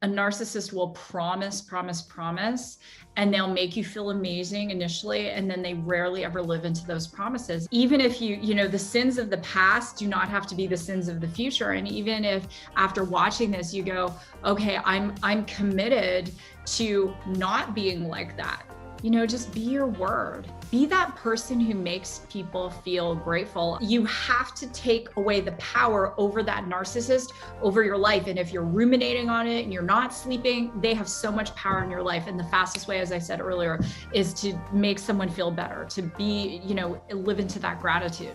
a narcissist will promise, and they'll make you feel amazing initially, and then they rarely ever live into those promises. Even if the sins of the past do not have to be the sins of the future. And even if after watching this, you go, okay, I'm committed to not being like that. Just be your word. Be that person who makes people feel grateful. You have to take away the power over that narcissist, over your life. And if you're ruminating on it and you're not sleeping, they have so much power in your life. And the fastest way, as I said earlier, is to make someone feel better, to be, live into that gratitude.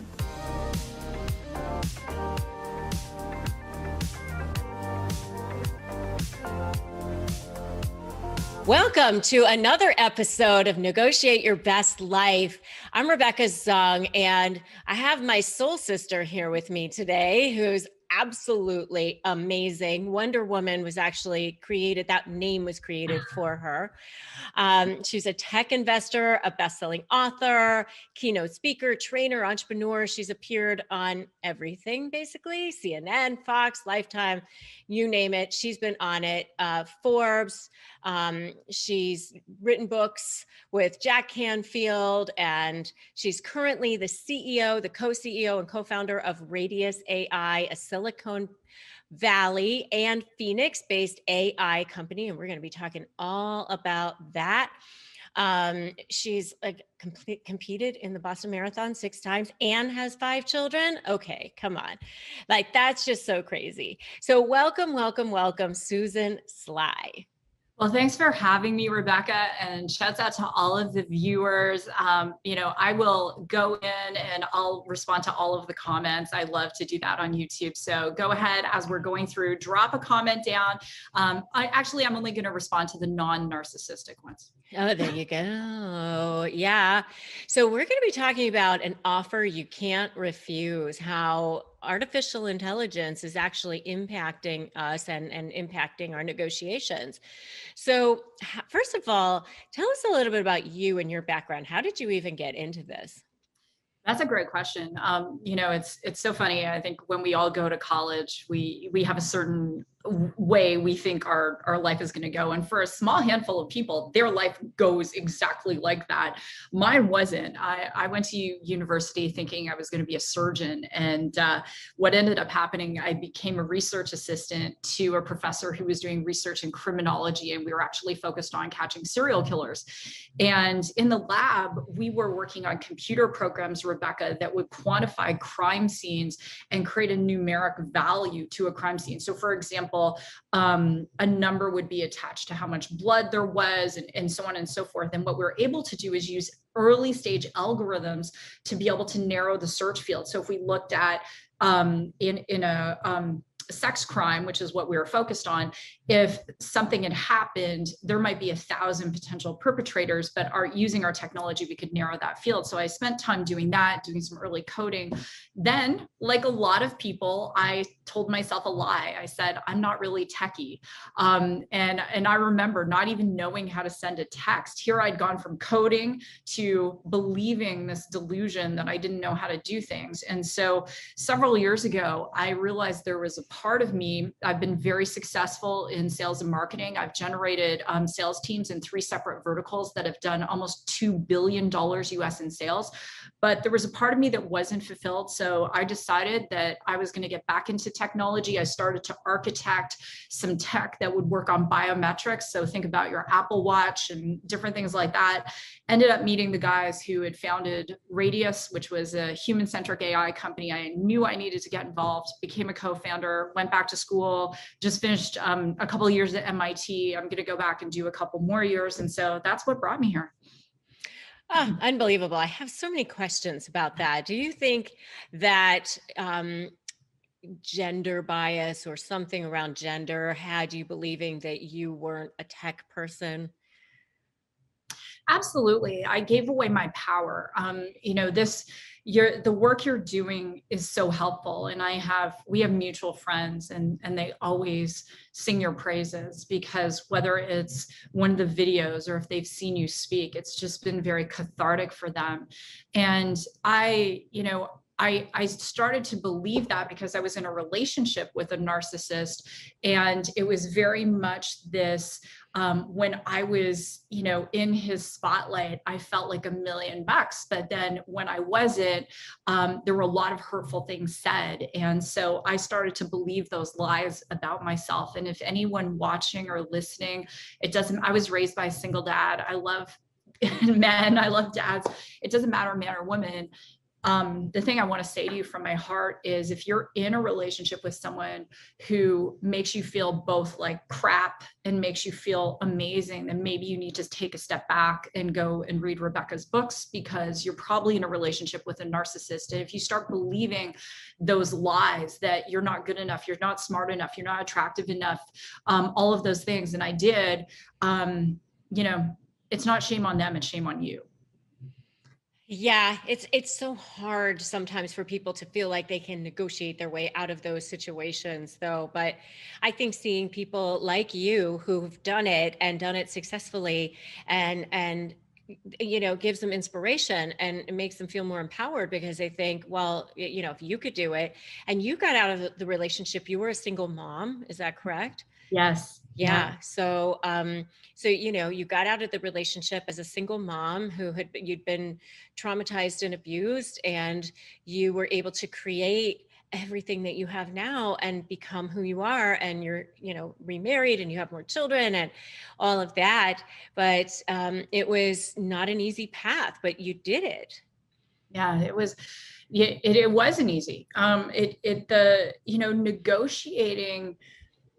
Welcome to another episode of Negotiate Your Best Life. I'm Rebecca Zung, and I have my soul sister here with me today, who's absolutely amazing. Wonder Woman was actually created, that name was created for her. She's a tech investor, a best-selling author, keynote speaker, trainer, entrepreneur. She's appeared on everything, basically, CNN, Fox, Lifetime, you name it. She's been on it, Forbes. She's written books with Jack Canfield, and she's currently the CEO, the co-CEO and co-founder of Radius AI, a Silicon Valley and Phoenix-based AI company. And we're going to be talking all about that. She's competed in the Boston Marathon 6 times and has 5 children. Okay, come on. That's just so crazy. So welcome, Susan Sly. Well, thanks for having me, Rebecca, and shouts out to all of the viewers. I will go in and I'll respond to all of the comments. I love to do that on YouTube. So go ahead as we're going through, drop a comment down. I'm only going to respond to the non-narcissistic ones. Oh, there you go. Yeah. So we're going to be talking about an offer you can't refuse, how artificial intelligence is actually impacting us and impacting our negotiations. So first of all, tell us a little bit about you and your background. How did you even get into this? That's a great question. It's so funny. I think when we all go to college, we have a certain way we think our life is going to go. And for a small handful of people, their life goes exactly like that. Mine wasn't. I went to university thinking I was going to be a surgeon. And what ended up happening, I became a research assistant to a professor who was doing research in criminology. And we were actually focused on catching serial killers. And in the lab, we were working on computer programs, Rebecca, that would quantify crime scenes and create a numeric value to a crime scene. So for example, a number would be attached to how much blood there was and so on and so forth. And what we're able to do is use early stage algorithms to be able to narrow the search field. So if we looked at in a sex crime, which is what we were focused on, if something had happened, there might be 1,000 potential perpetrators, but using our technology, we could narrow that field. So I spent time doing that, doing some early coding. Then, like a lot of people, I told myself a lie. I said, I'm not really techie. And I remember not even knowing how to send a text. Here I'd gone from coding to believing this delusion that I didn't know how to do things. And so several years ago, I realized there was a part of me. I've been very successful in sales and marketing. I've generated sales teams in 3 separate verticals that have done almost $2 billion US in sales. But there was a part of me that wasn't fulfilled. So I decided that I was going to get back into technology. I started to architect some tech that would work on biometrics. So think about your Apple Watch and different things like that. Ended up meeting the guys who had founded Radius, which was a human-centric AI company. I knew I needed to get involved, became a co-founder, went back to school, just finished a couple of years at MIT. I'm going to go back and do a couple more years. And so that's what brought me here. Oh, unbelievable. I have so many questions about that. Do you think that gender bias or something around gender had you believing that you weren't a tech person? Absolutely. I gave away my power. The work you're doing is so helpful. And we have mutual friends and they always sing your praises, because whether it's one of the videos or if they've seen you speak, it's just been very cathartic for them. And I started to believe that because I was in a relationship with a narcissist, and it was very much this, when I was, in his spotlight, I felt like $1,000,000. But then when I wasn't, there were a lot of hurtful things said. And so I started to believe those lies about myself. And if anyone watching or listening, I was raised by a single dad. I love men. I love dads. It doesn't matter, man or woman. The thing I want to say to you from my heart is, if you're in a relationship with someone who makes you feel both like crap and makes you feel amazing, then maybe you need to take a step back and go and read Rebecca's books, because you're probably in a relationship with a narcissist. And if you start believing those lies that you're not good enough, you're not smart enough, you're not attractive enough, all of those things, and I did, it's not shame on them, it's shame on you. Yeah, it's so hard sometimes for people to feel like they can negotiate their way out of those situations, though. But I think seeing people like you who've done it and done it successfully, and gives them inspiration and it makes them feel more empowered, because they think, well, if you could do it, and you got out of the relationship, you were a single mom, is that correct? Yes. Yeah. So you got out of the relationship as a single mom you'd been traumatized and abused, and you were able to create everything that you have now and become who you are, and you're, remarried and you have more children and all of that. But it was not an easy path, but you did it. Yeah, it was. Yeah, it wasn't easy. Negotiating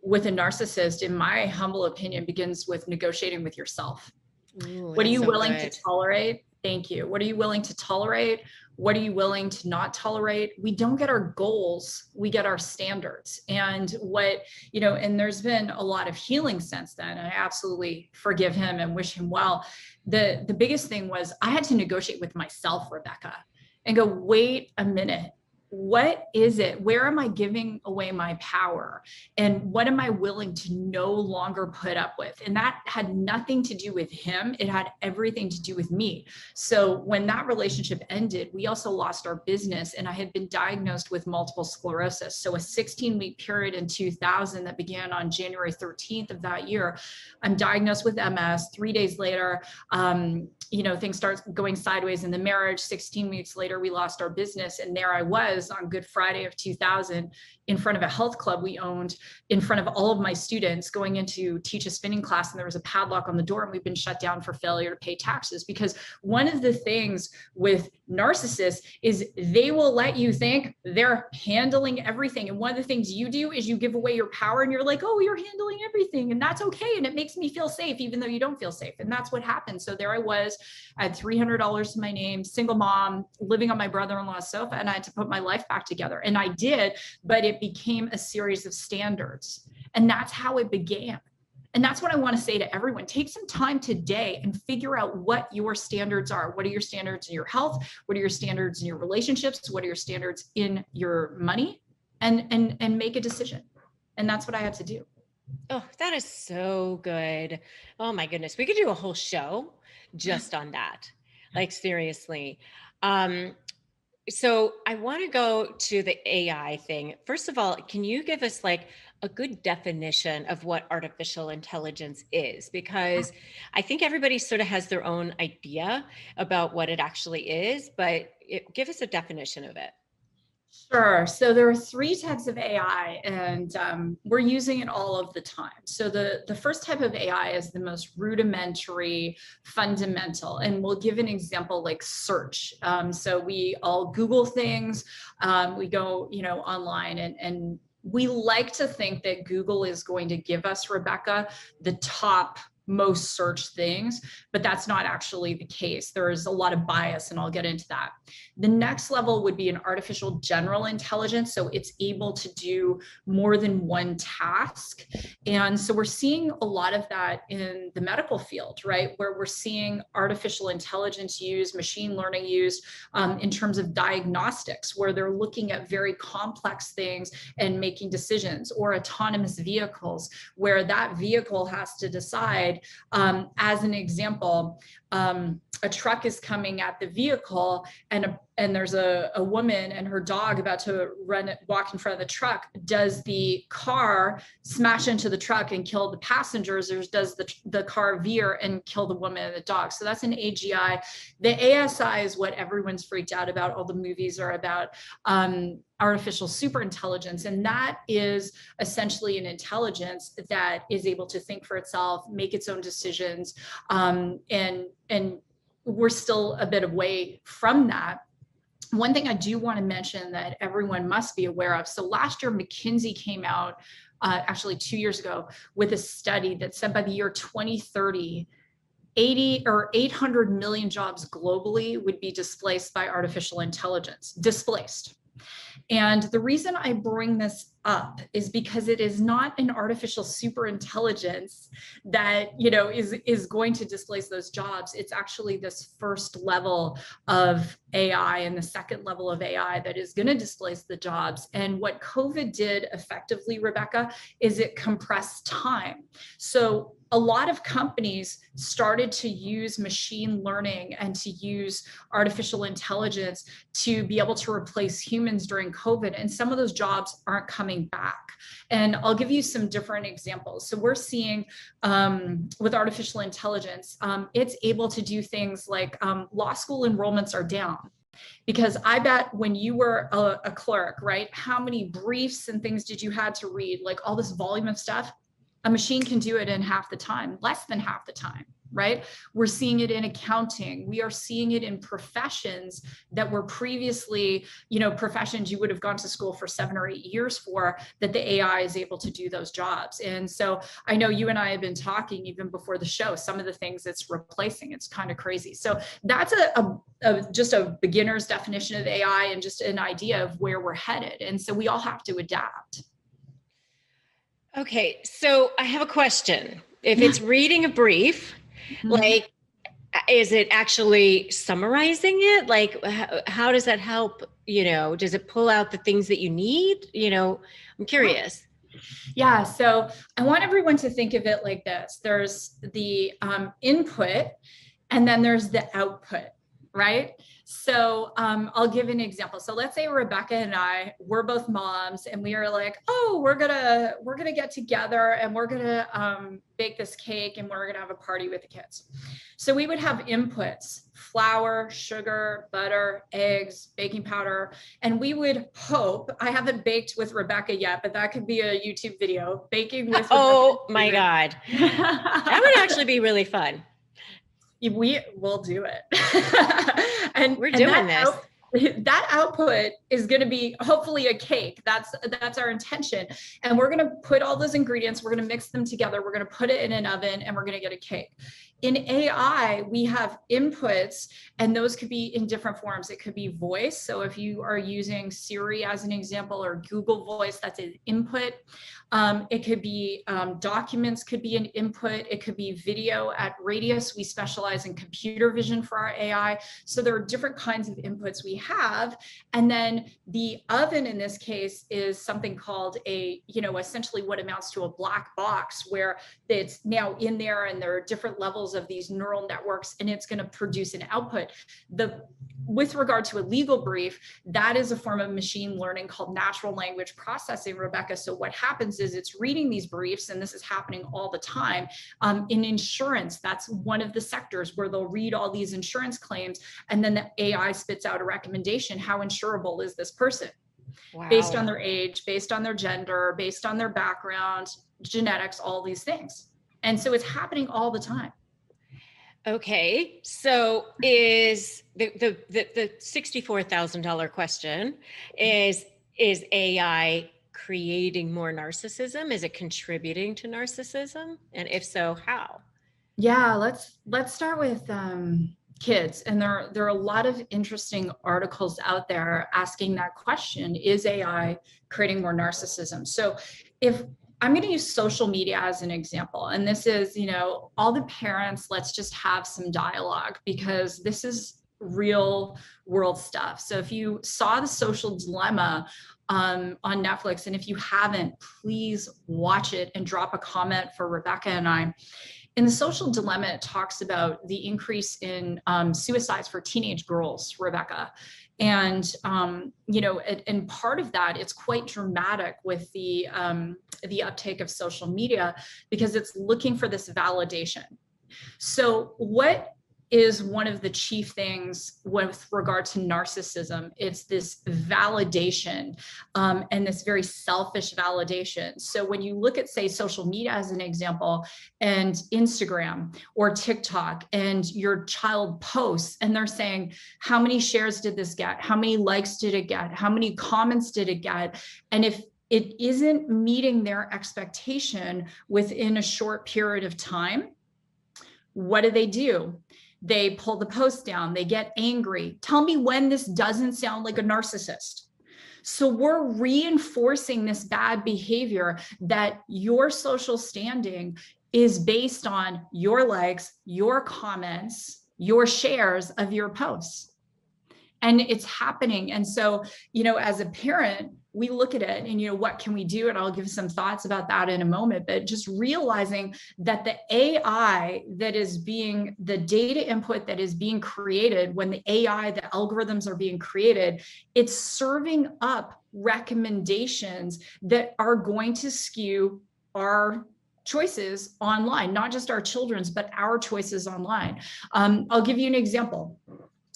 with a narcissist, in my humble opinion, begins with negotiating with yourself. Ooh, What are that's you so willing to good. tolerate? Thank you. What are you willing to tolerate? What are you willing to not tolerate? We don't get our goals, we get our standards. And and there's been a lot of healing since then. And I absolutely forgive him and wish him well. The biggest thing was I had to negotiate with myself, Rebecca, and go, wait a minute. What is it? Where am I giving away my power? And what am I willing to no longer put up with? And that had nothing to do with him. It had everything to do with me. So when that relationship ended, we also lost our business, and I had been diagnosed with multiple sclerosis. So a 16-week period in 2000 that began on January 13th of that year, I'm diagnosed with MS. 3 days later, things start going sideways in the marriage. 16 weeks later, we lost our business. And there I was on Good Friday of 2000 in front of a health club we owned, in front of all of my students, going in to teach a spinning class. And there was a padlock on the door, and we've been shut down for failure to pay taxes. Because one of the things with narcissists is they will let you think they're handling everything. And one of the things you do is you give away your power, and you're like, oh, you're handling everything. And that's okay. And it makes me feel safe, even though you don't feel safe. And that's what happened. So there I was, I had $300 to my name, single mom, living on my brother-in-law's sofa, and I had to put my life back together. And I did, but it became a series of standards. And that's how it began. And that's what I want to say to everyone. Take some time today and figure out what your standards are. What are your standards in your health? What are your standards in your relationships? What are your standards in your money? And make a decision. And that's what I had to do. Oh, that is so good. Oh my goodness. We could do a whole show just on that. Like seriously. So I want to go to the AI thing. First of all, can you give us like a good definition of what artificial intelligence is? Because I think everybody sort of has their own idea about what it actually is, but give us a definition of it. Sure. So there are three types of AI, and we're using it all of the time. So the first type of AI is the most rudimentary, fundamental, and we'll give an example like search. So we all Google things, we go, online, and we like to think that Google is going to give us, Rebecca, the top most searched things, but that's not actually the case. There is a lot of bias, and I'll get into that. The next level would be an artificial general intelligence. So it's able to do more than one task. And so we're seeing a lot of that in the medical field, right? Where we're seeing artificial intelligence used, machine learning used in terms of diagnostics, where they're looking at very complex things and making decisions, or autonomous vehicles, where that vehicle has to decide. As an example, a truck is coming at the vehicle, and there's a woman and her dog about to walk in front of the truck. Does the car smash into the truck and kill the passengers, or does the car veer and kill the woman and the dog? So that's an AGI. The ASI is what everyone's freaked out about. All the movies are about artificial superintelligence, and that is essentially an intelligence that is able to think for itself, make its own decisions, and we're still a bit away from that. One thing I do want to mention that everyone must be aware of. So last year, McKinsey came out, actually 2 years ago, with a study that said by the year 2030, 800 million jobs globally would be displaced by artificial intelligence, displaced. And the reason I bring this up is because it is not an artificial superintelligence that, is going to displace those jobs. It's actually this first level of AI and the second level of AI that is going to displace the jobs. And what COVID did effectively, Rebecca, is it compressed time. So a lot of companies started to use machine learning and to use artificial intelligence to be able to replace humans during COVID. And some of those jobs aren't coming back. And I'll give you some different examples. So we're seeing with artificial intelligence, it's able to do things like law school enrollments are down. Because I bet when you were a clerk, right, how many briefs and things did you had to read, like all this volume of stuff? A machine can do it in half the time, less than half the time, right? We're seeing it in accounting. We are seeing it in professions that were previously, professions you would have gone to school for 7 or 8 years for, that the AI is able to do those jobs. And so I know you and I have been talking even before the show, some of the things it's replacing. It's kind of crazy. So that's just a beginner's definition of AI and just an idea of where we're headed. And so we all have to adapt. Okay, so I have a question. If it's reading a brief, like, is it actually summarizing it? Like, how does that help? Does it pull out the things that you need? I'm curious. Yeah, so I want everyone to think of it like this. There's the input, and then there's the output, right? So I'll give an example. So let's say Rebecca and I, we're both moms, and we are like, oh, we're gonna get together and we're gonna bake this cake and we're gonna have a party with the kids. So we would have inputs: flour, sugar, butter, eggs, baking powder, and we would hope. I haven't baked with Rebecca yet, but that could be a YouTube video. Baking with Oh my God, that would actually be really fun. We will do it. And we're doing this. That output is going to be hopefully a cake. That's our intention. And we're going to put all those ingredients, we're going to mix them together, we're going to put it in an oven, and we're going to get a cake. In AI, we have inputs, and those could be in different forms. It could be voice. So if you are using Siri as an example, or Google Voice, that's an input. It could be documents, could be an input. It could be video. At Radius, we specialize in computer vision for our AI. So there are different kinds of inputs we have. And then the oven in this case is something called essentially what amounts to a black box, where it's now in there and there are different levels of these neural networks, and it's going to produce an output. With regard to a legal brief, that is a form of machine learning called natural language processing, Rebecca. So what happens is it's reading these briefs, and this is happening all the time. In insurance, that's one of the sectors where they'll read all these insurance claims, and then the AI spits out a recommendation. How insurable is this person? Wow. Based on their age, based on their gender, based on their background, genetics, all these things. And so it's happening all the time. Okay, so is the $64,000 question, is AI creating more narcissism? Is it contributing to narcissism? And if so, how? Yeah, let's start with kids. And there are a lot of interesting articles out there asking that question: is AI creating more narcissism? So if I'm going to use social media as an example, and this is, all the parents, let's just have some dialogue, because this is real world stuff. So if you saw The Social Dilemma on Netflix, and if you haven't, please watch it and drop a comment for Rebecca and I. In the social dilemma, it talks about the increase in suicides for teenage girls, Rebecca. And, and part of that, it's quite dramatic with the uptake of social media, because it's looking for this validation. So what is one of the chief things with regard to narcissism? It's this validation, and this very selfish validation. So when you look at, say, social media as an example, and Instagram or TikTok, and your child posts and they're saying, how many shares did this get? How many likes did it get? How many comments did it get? And if it isn't meeting their expectation within a short period of time, what do? They pull the post down, they get angry. Tell me when this doesn't sound like a narcissist. So we're reinforcing this bad behavior, that your social standing is based on your likes, your comments, your shares of your posts. And it's happening. And so, as a parent, we look at it and, what can we do? And I'll give some thoughts about that in a moment, but just realizing that the AI that is being, the data input that is being created, when the AI, the algorithms are being created, it's serving up recommendations that are going to skew our choices online, not just our children's, but our choices online. I'll give you an example.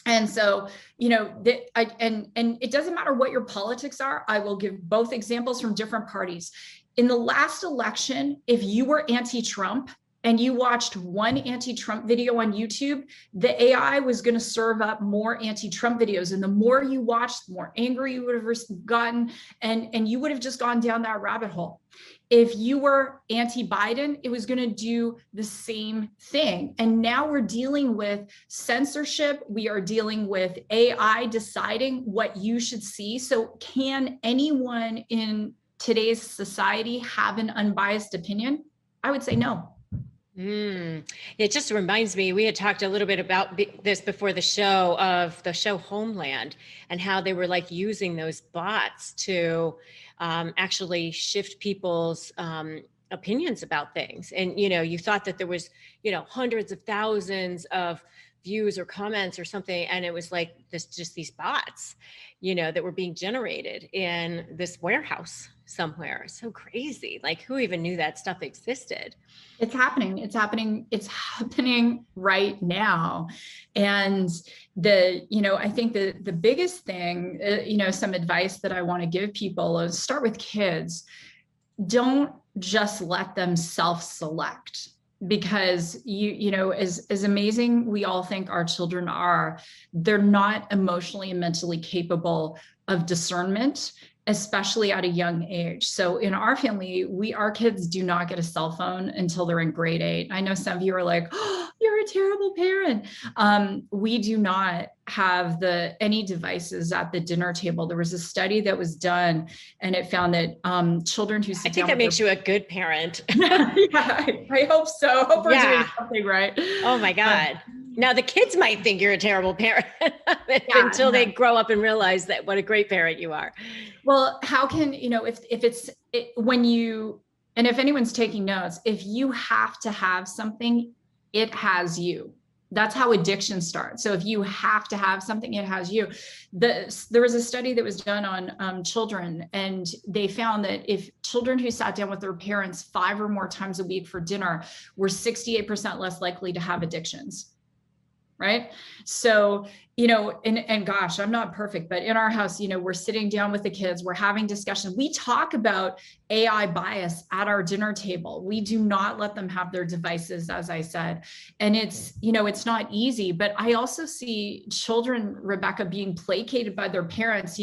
And so, and it doesn't matter what your politics are. I will give both examples from different parties. In the last election, if you were anti-Trump and you watched one anti-Trump video on YouTube, the AI was going to serve up more anti-Trump videos. And the more you watched, the more angry you would have gotten, and you would have just gone down that rabbit hole. If you were anti-Biden, it was going to do the same thing. And now we're dealing with censorship. We are dealing with AI deciding what you should see. So can anyone in today's society have an unbiased opinion? I would say no. It just reminds me, we had talked a little bit about this before the show, of the show Homeland, and how they were like using those bots to actually shift people's opinions about things. And, you thought that there was, hundreds of thousands of views or comments or something. And it was like just these bots, that were being generated in this warehouse somewhere. So crazy. Like, who even knew that stuff existed? It's happening. It's happening right now. And I think the biggest thing, some advice that I want to give people is start with kids. Don't just let them self-select, because as amazing we all think our children are, they're not emotionally and mentally capable of discernment, especially at a young age. So in our family, our kids do not get a cell phone until they're in grade 8. I know some of you are like, oh, you're a terrible parent. We do not have any devices at the dinner table. There was a study that was done, and it found that children who sit down. I think that makes you a good parent. Yeah, I hope so. I hope we're doing something right. Oh my God. Now the kids might think you're a terrible parent until they grow up and realize that what a great parent you are. Well, how can, if anyone's taking notes, if you have to have something, it has you. That's how addiction starts. So if you have to have something, it has you. There was a study that was done on children, and they found that if children who sat down with their parents 5 or more times a week for dinner were 68% less likely to have addictions. Right. So, and gosh, I'm not perfect, but in our house, we're sitting down with the kids, we're having discussion. We talk about AI bias at our dinner table. We do not let them have their devices, as I said. And it's not easy, but I also see children, Rebecca, being placated by their parents.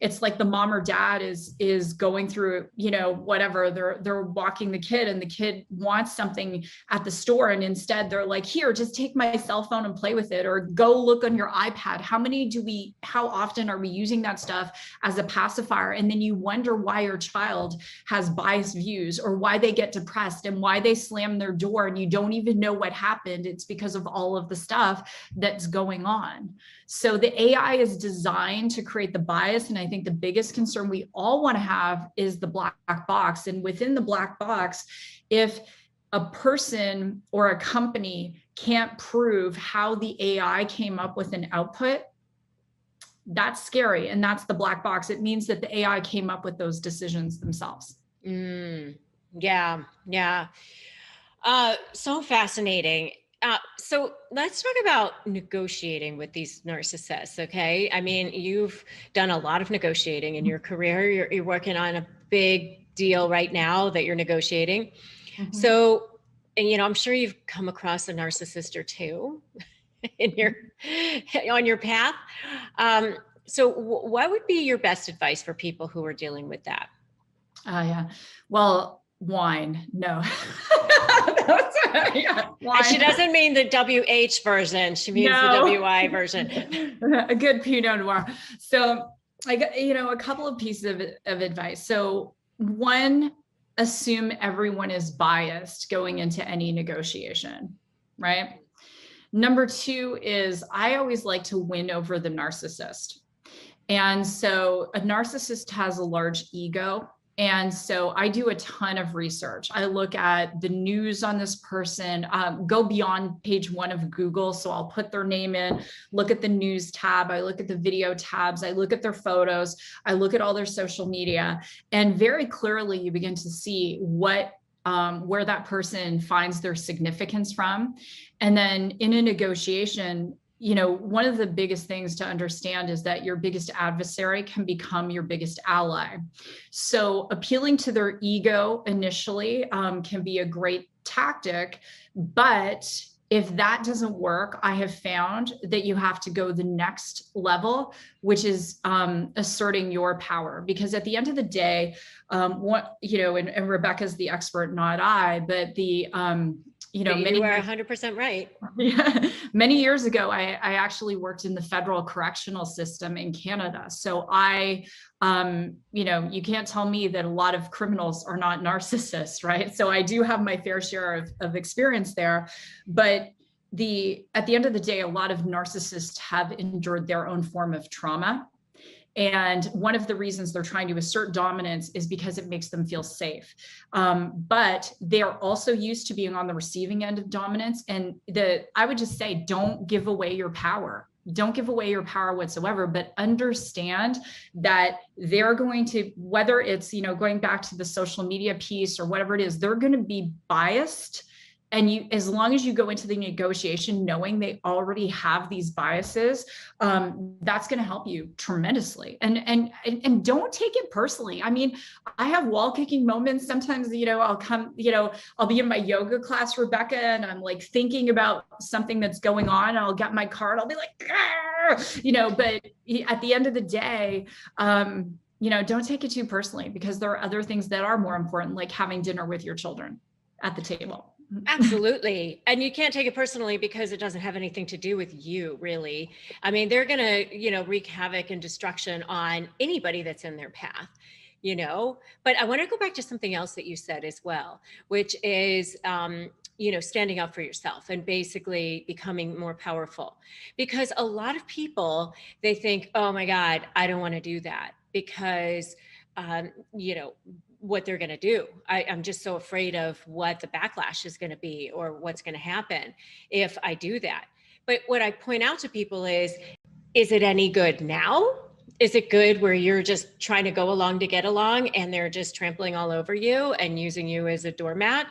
It's like the mom or dad is going through, whatever, they're walking the kid, and the kid wants something at the store. And instead they're like, here, just take my cell phone and play with it, or go look on your iPad. How often are we using that stuff as a pacifier? And then you wonder why your child has biased views, or why they get depressed, and why they slam their door, and you don't even know what happened. It's because of all of the stuff that's going on. So the AI is designed to create the bias. And I think the biggest concern we all want to have is the black box. And within the black box, if a person or a company can't prove how the AI came up with an output, that's scary. And that's the black box. It means that the AI came up with those decisions themselves. Yeah. So fascinating. So let's talk about negotiating with these narcissists. Okay. I mean, you've done a lot of negotiating in your career. You're working on a big deal right now that you're negotiating. Mm-hmm. So, and I'm sure you've come across a narcissist or two on your path. So what would be your best advice for people who are dealing with that? Yeah. Well, wine. No. Wine. She doesn't mean the WH version. She means the WI version. A good Pinot Noir. So I got, a couple of pieces of advice. So one, assume everyone is biased going into any negotiation, right? Number two is I always like to win over the narcissist. And so a narcissist has a large ego. And so I do a ton of research. I look at the news on this person, go beyond page 1 of Google. So I'll put their name in, look at the news tab. I look at the video tabs. I look at their photos. I look at all their social media. And very clearly you begin to see where that person finds their significance from. And then in a negotiation, one of the biggest things to understand is that your biggest adversary can become your biggest ally. So appealing to their ego initially can be a great tactic, but if that doesn't work, I have found that you have to go the next level, which is asserting your power. Because at the end of the day, and Rebecca's the expert, not I, but you are 100% right. Yeah. Many years ago, I actually worked in the federal correctional system in Canada. So you can't tell me that a lot of criminals are not narcissists, right? So I do have my fair share of experience there. But at the end of the day, a lot of narcissists have endured their own form of trauma. And one of the reasons they're trying to assert dominance is because it makes them feel safe. But they are also used to being on the receiving end of dominance. And I would just say, don't give away your power. Don't give away your power whatsoever, but understand that they're going to, whether it's, going back to the social media piece or whatever it is, they're going to be biased. And as long as you go into the negotiation knowing they already have these biases, that's going to help you tremendously. And don't take it personally. I mean, I have wall kicking moments. Sometimes, I'll come, I'll be in my yoga class, Rebecca, and I'm like thinking about something that's going on. I'll get my card. I'll be like, but at the end of the day, don't take it too personally, because there are other things that are more important, like having dinner with your children at the table. Absolutely. And you can't take it personally because it doesn't have anything to do with you, really. I mean, they're going to, wreak havoc and destruction on anybody that's in their path, But I want to go back to something else that you said as well, which is, standing up for yourself and basically becoming more powerful. Because a lot of people, they think, oh my God, I don't want to do that because, what they're going to do. I'm just so afraid of what the backlash is going to be or what's going to happen if I do that. But what I point out to people is it any good now? Is it good where you're just trying to go along to get along and they're just trampling all over you and using you as a doormat?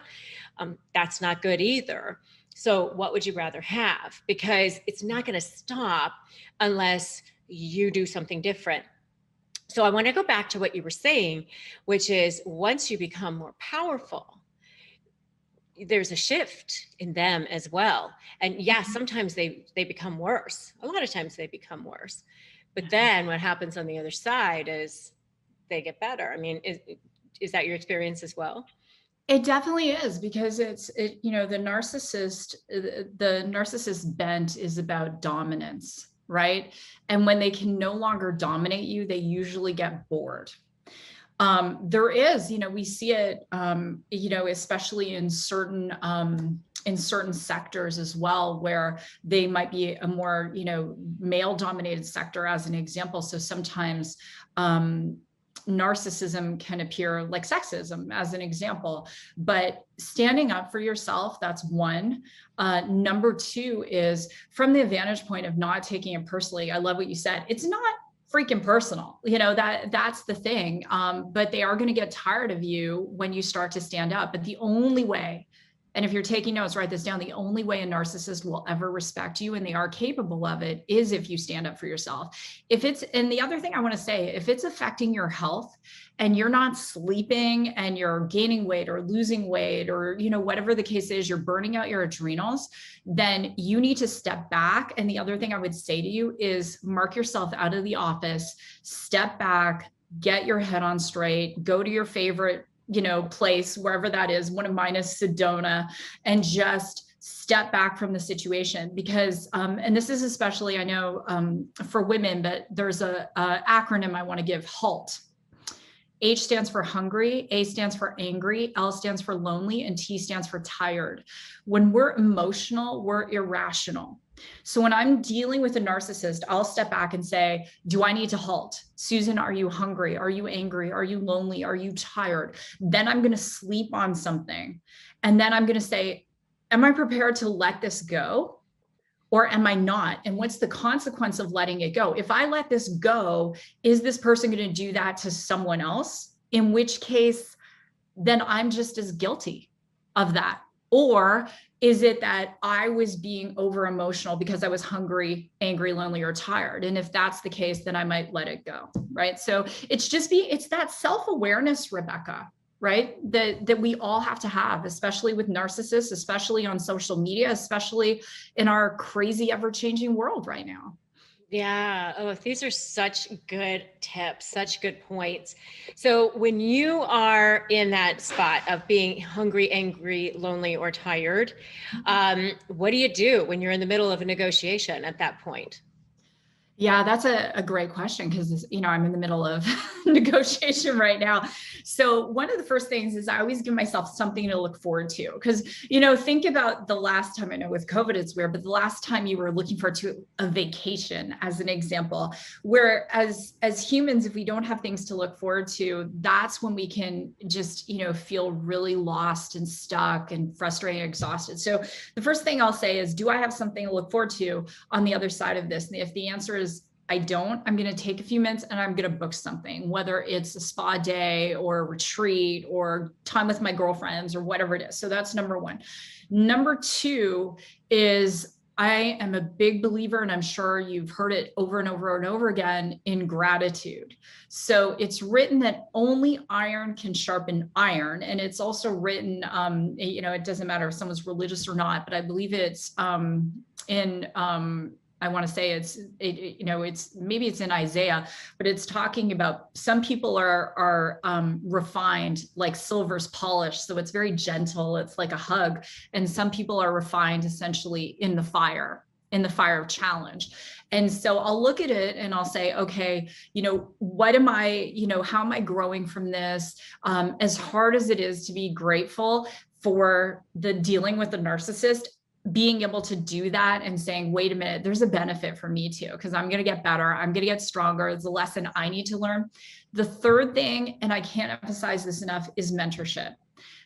That's not good either. So what would you rather have? Because it's not going to stop unless you do something different. So I want to go back to what you were saying, which is once you become more powerful, there's a shift in them as well. And yeah, sometimes they become worse. A lot of times they become worse. But then what happens on the other side is they get better. I mean, is that your experience as well? It definitely is, because the narcissist bent is about dominance. Right. And when they can no longer dominate you, they usually get bored. There is, we see it, especially in certain sectors as well, where they might be a more, male dominated sector, as an example. So sometimes narcissism can appear like sexism as an example, but standing up for yourself, that's one. Number two is from the vantage point of not taking it personally. I love what you said. It's not freaking personal, that's the thing. But they are going to get tired of you when you start to stand up. But the only way, and if you're taking notes, write this down. The only way a narcissist will ever respect you, and they are capable of it, is if you stand up for yourself. And the other thing I want to say, if it's affecting your health and you're not sleeping and you're gaining weight or losing weight, or, whatever the case is, you're burning out your adrenals, then you need to step back. And the other thing I would say to you is mark yourself out of the office, step back, get your head on straight, go to your favorite place, wherever that is. One of mine is Sedona, and just step back from the situation. Because, and this is especially, I know, for women, but there's a acronym I want to give: HALT. H stands for hungry, A stands for angry, L stands for lonely, and T stands for tired. When we're emotional, we're irrational. So when I'm dealing with a narcissist, I'll step back and say, do I need to halt? Susan, are you hungry? Are you angry? Are you lonely? Are you tired? Then I'm going to sleep on something. And then I'm going to say, am I prepared to let this go? Or am I not? And what's the consequence of letting it go? If I let this go, is this person going to do that to someone else? In which case, then I'm just as guilty of that. Or is it that I was being over emotional because I was hungry, angry, lonely, or tired? And if that's the case, then I might let it go, right? So it's that self-awareness, Rebecca, right? That we all have to have, especially with narcissists, especially on social media, especially in our crazy, ever-changing world right now. Yeah. Oh, these are such good tips, such good points. So when you are in that spot of being hungry, angry, lonely, or tired, what do you do when you're in the middle of a negotiation at that point? Yeah, that's a great question, because, I'm in the middle of negotiation right now. So one of the first things is I always give myself something to look forward to, because, think about the last time. I know with COVID it's weird, but the last time you were looking forward to a vacation, as an example, where as humans, if we don't have things to look forward to, that's when we can just, feel really lost and stuck and frustrated and exhausted. So the first thing I'll say is, do I have something to look forward to on the other side of this? And if the answer is I don't, I'm going to take a few minutes and I'm going to book something, whether it's a spa day or a retreat or time with my girlfriends or whatever it is. So that's number one. Number two is I am a big believer, and I'm sure you've heard it over and over and over again, in gratitude. So it's written that only iron can sharpen iron. And it's also written, it doesn't matter if someone's religious or not, but I believe it's I want to say it's maybe it's in Isaiah, but it's talking about some people are refined like silver's polished. So it's very gentle. It's like a hug. And some people are refined essentially in the fire of challenge. And so I'll look at it and I'll say, okay, what am I, how am I growing from this? As hard as it is to be grateful for the dealing with the narcissist, being able to do that and saying, wait a minute, there's a benefit for me too, because I'm going to get better. I'm going to get stronger. It's a lesson I need to learn. The third thing, and I can't emphasize this enough, is mentorship.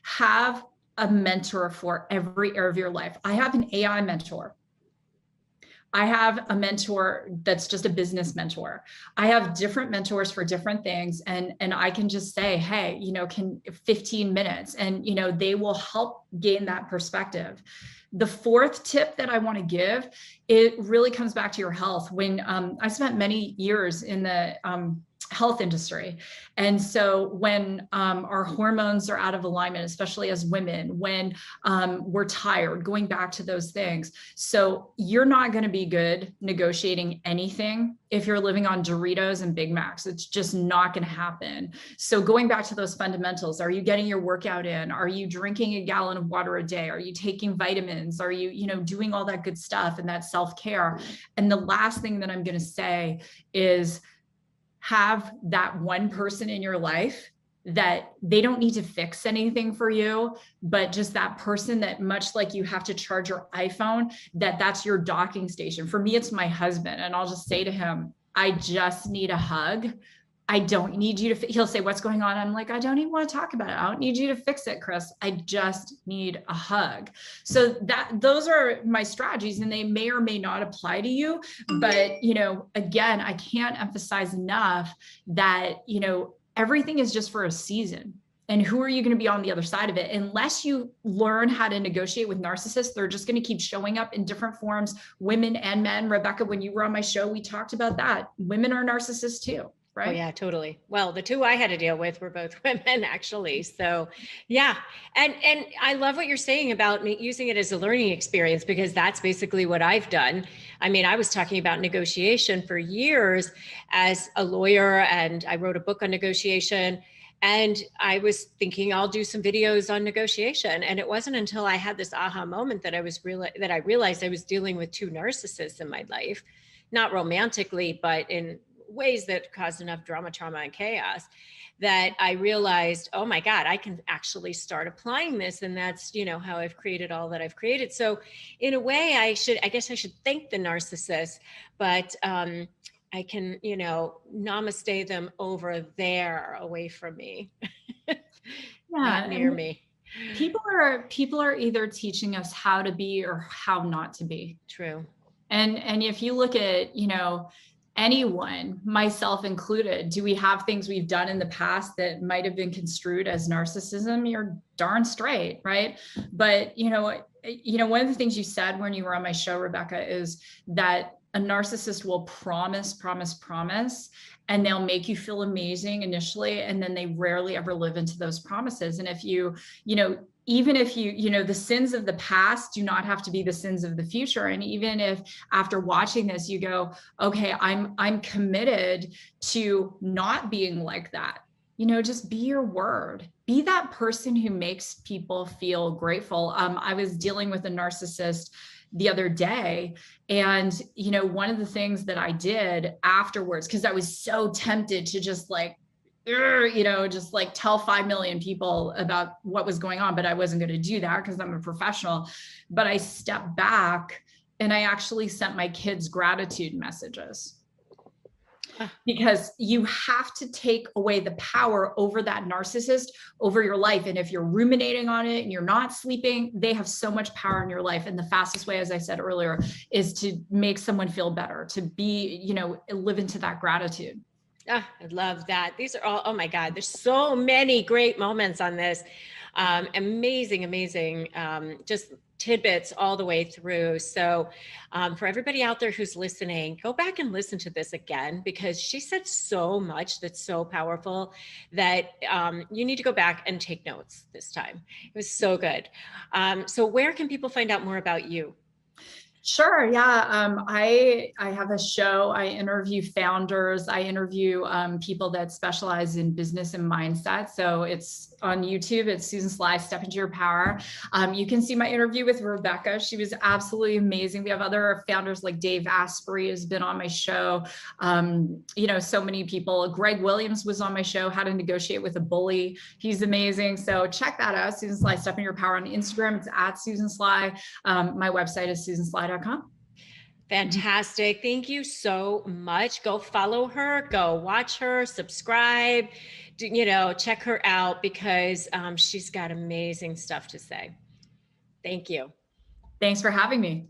Have a mentor for every area of your life. I have an AI mentor. I have a mentor that's just a business mentor. I have different mentors for different things. And I can just say, hey, can 15 minutes, and, they will help gain that perspective. The fourth tip that I want to give, it really comes back to your health. When I spent many years in the health industry. And so when our hormones are out of alignment, especially as women, when we're tired, going back to those things. So you're not going to be good negotiating anything if you're living on Doritos and Big Macs. It's just not going to happen. So going back to those fundamentals, are you getting your workout in? Are you drinking a gallon of water a day? Are you taking vitamins? Are you, doing all that good stuff and that self-care? And the last thing that I'm going to say is, have that one person in your life that they don't need to fix anything for you, but just that person that, much like you have to charge your iPhone, that's your docking station. For me, it's my husband. And I'll just say to him, I just need a hug. I don't need you to, he'll say, what's going on? I'm like, I don't even want to talk about it. I don't need you to fix it, Chris. I just need a hug. So those are my strategies, and they may or may not apply to you. But, again, I can't emphasize enough that, everything is just for a season. And who are you going to be on the other side of it? Unless you learn how to negotiate with narcissists, they're just going to keep showing up in different forms, women and men. Rebecca, when you were on my show, we talked about that. Women are narcissists too. Right? Oh yeah, totally. Well, the two I had to deal with were both women, actually. So yeah. And I love what you're saying about using it as a learning experience, because that's basically what I've done. I mean, I was talking about negotiation for years as a lawyer, and I wrote a book on negotiation. And I was thinking I'll do some videos on negotiation. And it wasn't until I had this aha moment that I realized I was dealing with two narcissists in my life, not romantically, but in ways that caused enough drama, trauma, and chaos, that I realized, oh my God, I can actually start applying this. And that's, how I've created all that I've created. So in a way, I guess I should thank the narcissist, but I can, namaste them over there, away from me, not near me. People are either teaching us how to be or how not to be. True. And if you look at, anyone, myself included, do we have things we've done in the past that might have been construed as narcissism? You're darn straight, right? But one of the things you said when you were on my show, Rebecca, is that a narcissist will promise, and they'll make you feel amazing initially, and then they rarely ever live into those promises. And if even if the sins of the past do not have to be the sins of the future. And even if after watching this, you go, okay, I'm committed to not being like that. Just be your word. Be that person who makes people feel grateful. I was dealing with a narcissist the other day. And, one of the things that I did afterwards, because I was so tempted to just just like tell 5 million people about what was going on, but I wasn't going to do that because I'm a professional. But I stepped back and I actually sent my kids gratitude messages. Because you have to take away the power over that narcissist, over your life. And if you're ruminating on it and you're not sleeping, they have so much power in your life. And the fastest way, as I said earlier, is to make someone feel better, to be, live into that gratitude. I love that. These are all, oh my God, there's so many great moments on this. Amazing. Just tidbits all the way through. So for everybody out there who's listening, go back and listen to this again, because she said so much that's so powerful that you need to go back and take notes this time. It was so good. So where can people find out more about you? Sure. Yeah. I have a show. I interview founders. I interview people that specialize in business and mindset. So it's on YouTube. It's Susan Sly, Step Into Your Power. You can see my interview with Rebecca. She was absolutely amazing. We have other founders like Dave Asprey has been on my show. So many people. Greg Williams was on my show, How to Negotiate with a Bully. He's amazing. So check that out. Susan Sly, Step Into Your Power on Instagram. It's at Susan Sly. My website is susansly.com. Fantastic. Thank you so much. Go follow her, go watch her, subscribe, check her out, because she's got amazing stuff to say. Thank you. Thanks for having me.